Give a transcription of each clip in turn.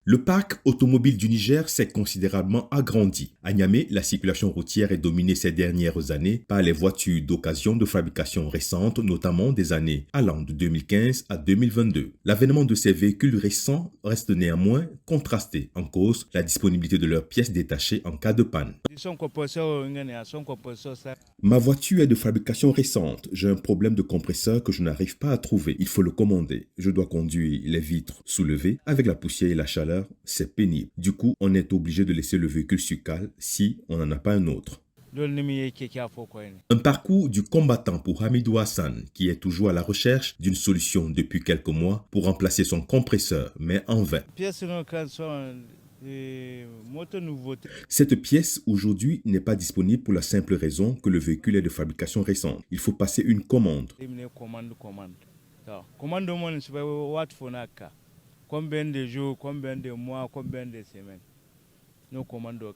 Le parc automobile du Niger s'est considérablement agrandi. À Niamey, la circulation routière est dominée ces dernières années par les voitures d'occasion de fabrication récente, notamment des années allant de 2015 à 2022. L'avènement de ces véhicules récents reste néanmoins contrasté, en cause la disponibilité de leurs pièces détachées en cas de panne. Ma voiture est de fabrication récente. J'ai un problème de compresseur que je n'arrive pas à trouver. Il faut le commander. Je dois conduire les vitres soulevées. Avec la poussière et la chaleur, c'est pénible. Du coup, on est obligé de laisser le véhicule sur cale si on n'en a pas un autre. Un parcours du combattant pour Hamidou Hassan, qui est toujours à la recherche d'une solution depuis quelques mois pour remplacer son compresseur, mais en vain. Cette pièce aujourd'hui n'est pas disponible pour la simple raison que le véhicule est de fabrication récente. Il faut passer une commande. Combien de jours, combien de mois, combien de semaines. Nous commandons.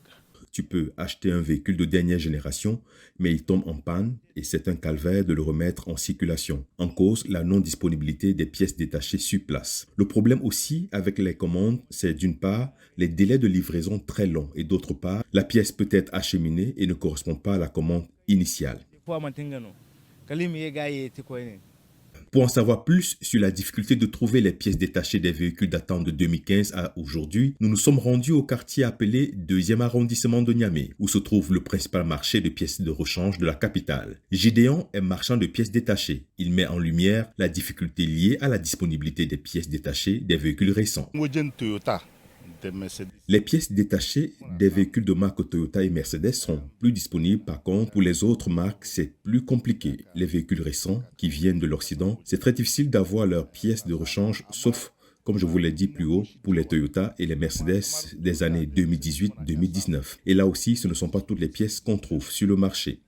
Tu peux acheter un véhicule de dernière génération, mais il tombe en panne et c'est un calvaire de le remettre en circulation. En cause, la non-disponibilité des pièces détachées sur place. Le problème aussi avec les commandes, c'est d'une part les délais de livraison très longs et d'autre part, la pièce peut être acheminée et ne correspond pas à la commande initiale. Pour en savoir plus sur la difficulté de trouver les pièces détachées des véhicules datant de 2015 à aujourd'hui, nous nous sommes rendus au quartier appelé 2e arrondissement de Niamey, où se trouve le principal marché de pièces de rechange de la capitale. Gédéon est marchand de pièces détachées. Il met en lumière la difficulté liée à la disponibilité des pièces détachées des véhicules récents. Les pièces détachées des véhicules de marque Toyota et Mercedes sont plus disponibles. Par contre, pour les autres marques, c'est plus compliqué. Les véhicules récents qui viennent de l'Occident, c'est très difficile d'avoir leurs pièces de rechange, sauf, comme je vous l'ai dit plus haut, pour les Toyota et les Mercedes des années 2018-2019. Et là aussi, ce ne sont pas toutes les pièces qu'on trouve sur le marché.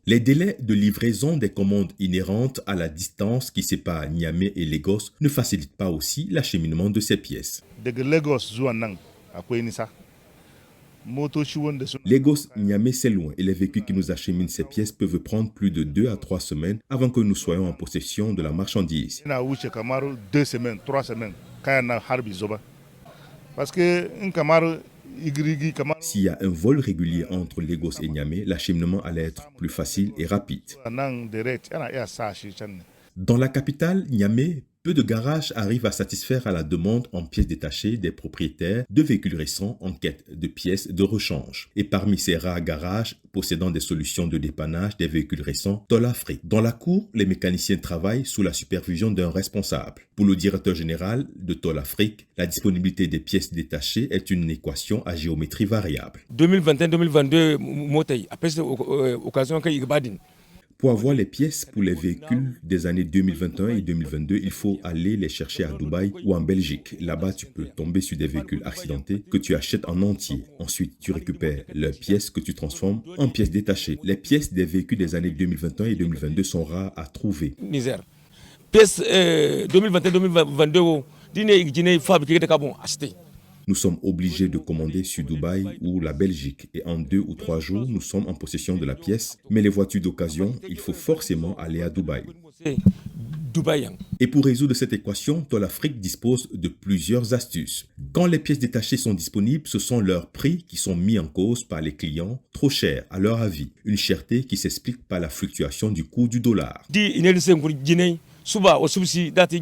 Les délais de livraison des commandes inhérentes à la distance qui sépare Niamey et Lagos ne facilitent pas aussi l'acheminement de ces pièces. Lagos-Niamey, c'est loin et les véhicules qui nous acheminent ces pièces peuvent prendre plus de 2 à 3 semaines avant que nous soyons en possession de la marchandise. S'il y a un vol régulier entre Lagos et Niamey, l'acheminement allait être plus facile et rapide. Dans la capitale, Niamey, peu de garages arrivent à satisfaire à la demande en pièces détachées des propriétaires de véhicules récents en quête de pièces de rechange. Et parmi ces rares garages possédant des solutions de dépannage des véhicules récents, Toll Afrique. Dans la cour, les mécaniciens travaillent sous la supervision d'un responsable. Pour le directeur général de Toll Afrique, la disponibilité des pièces détachées est une équation à géométrie variable. 2021-2022, après cette occasion qu'il y a Pour avoir les pièces pour les véhicules des années 2021 et 2022, il faut aller les chercher à Dubaï ou en Belgique. Là-bas, tu peux tomber sur des véhicules accidentés que tu achètes en entier. Ensuite, tu récupères leurs pièces que tu transformes en pièces détachées. Les pièces des véhicules des années 2021 et 2022 sont rares à trouver. Pièces 2021-2022, dîner fabriqué de carbone acheté. Nous sommes obligés de commander sur Dubaï ou la Belgique et en 2 ou 3 jours, nous sommes en possession de la pièce. Mais les voitures d'occasion, il faut forcément aller à Dubaï. Et pour résoudre cette équation, Toll Afrique dispose de plusieurs astuces. Quand les pièces détachées sont disponibles, ce sont leurs prix qui sont mis en cause par les clients, trop chers à leur avis. Une cherté qui s'explique par la fluctuation du cours du dollar.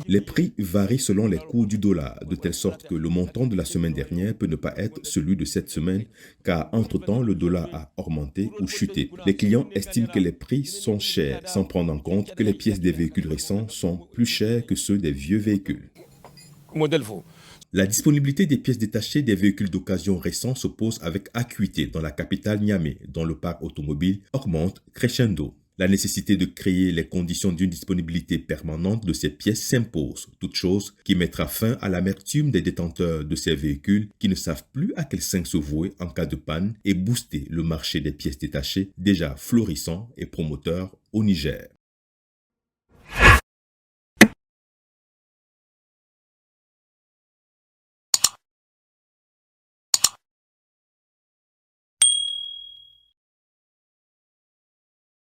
Les prix varient selon les cours du dollar, de telle sorte que le montant de la semaine dernière peut ne pas être celui de cette semaine, car entre-temps, le dollar a augmenté ou chuté. Les clients estiment que les prix sont chers, sans prendre en compte que les pièces des véhicules récents sont plus chères que ceux des vieux véhicules. La disponibilité des pièces détachées des véhicules d'occasion récents s'oppose avec acuité dans la capitale Niamey, dont le parc automobile augmente crescendo. La nécessité de créer les conditions d'une disponibilité permanente de ces pièces s'impose, toute chose qui mettra fin à l'amertume des détenteurs de ces véhicules qui ne savent plus à quel saint se vouer en cas de panne et booster le marché des pièces détachées déjà florissant et promoteur au Niger.